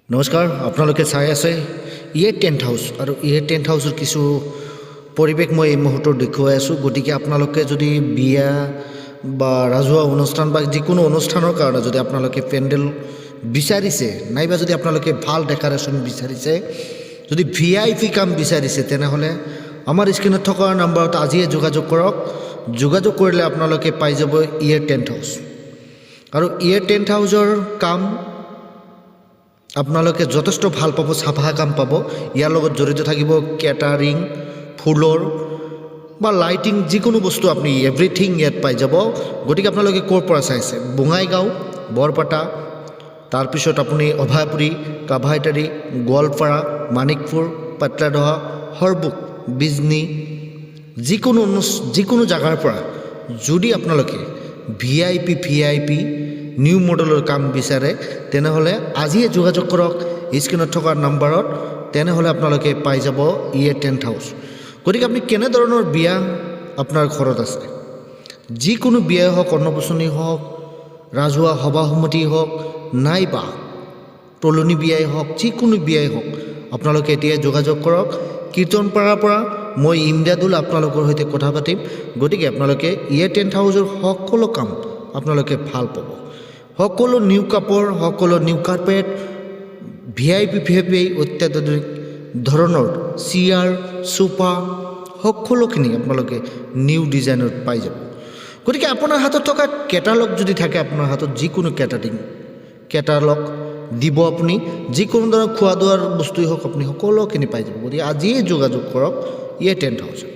নমস্কাৰ, আপোনালোকে চাই আছে টেণ্ট হাউচ আৰু টেণ্ট হাউচৰ কিছু পৰিৱেশ মই এই মুহূৰ্তত দেখুৱাই আছোঁ। গতিকে আপোনালোকে যদি বিয়া বা ৰাজহুৱা অনুষ্ঠান বা যিকোনো অনুষ্ঠানৰ কাৰণে যদি আপোনালোকে পেণ্ডেল বিচাৰিছে, নাইবা যদি আপোনালোকে ভাল ডেক'ৰেশ্যন বিচাৰিছে, যদি VIP কাম বিচাৰিছে, তেনেহ'লে আমাৰ স্ক্ৰীণত থকা নম্বৰত আজিয়ে যোগাযোগ কৰক। যোগাযোগ কৰিলে আপোনালোকে পাই যাব টেণ্ট হাউচ। আৰু টেণ্ট হাউচৰ কাম আপোনালোকে যথেষ্ট ভাল পাব, চাফা কাম পাব। ইয়াৰ লগত জড়িত থাকিব কেটাৰিং, ফুলৰ বা লাইটিং, যিকোনো বস্তু আপুনি এভৰিথিং ইয়াত পাই যাব। গতিকে আপোনালোকে ক'ৰ পৰা চাইছে? বঙাইগাঁও, বৰপেটা, তাৰপিছত আপুনি অভয়াপুৰী, কাভাইটাৰী, গোৱালপাৰা, মানিকপুৰ, পাটলাধৰা, হৰবুক, বিজনী, যিকোনো জেগাৰ পৰা যদি আপোনালোকে VIP নিউ মডেলৰ কাম বিচাৰে, তেনেহ'লে আজিয়ে যোগাযোগ কৰক স্ক্ৰীণত থকা নম্বৰত। তেনেহ'লে আপোনালোকে পাই যাব টেণ্ট হাউচ। গতিকে আপুনি কেনেধৰণৰ বিয়া আপোনাৰ ঘৰত আছে, যিকোনো বিয়াই হওক, অন্নপ্ৰসন্নী হওক, ৰাজহুৱা সভা সমিতি হওক, নাইবা তোলনি বিয়াই হওক, যিকোনো বিয়াই হওক, আপোনালোকে এতিয়াই যোগাযোগ কৰক। কীৰ্তনপাৰাৰ পৰা মই ইমদাদুল আপোনালোকৰ সৈতে কথা পাতিম। গতিকে আপোনালোকে টেণ্ট হাউচৰ সকলো কাম আপোনালোকে ভাল পাব। সকলো নিউ কাপোৰ, সকলো নিউ কাৰ্পেট, VIP অত্যাধুনিক ধৰণৰ চেয়াৰ, সোফা, সকলোখিনি আপোনালোকে নিউ ডিজাইনত পাই যাব। গতিকে আপোনাৰ হাতত থকা কেটালগ যদি থাকে, আপোনাৰ হাতত যিকোনো কেটালগ দিব আপুনি, যিকোনো ধৰণৰ খোৱা দোৱাৰ বস্তুৱেই হওক, আপুনি সকলোখিনি পাই যাব। গতিকে আজিয়ে যোগাযোগ কৰক টেণ্ট হাউচত।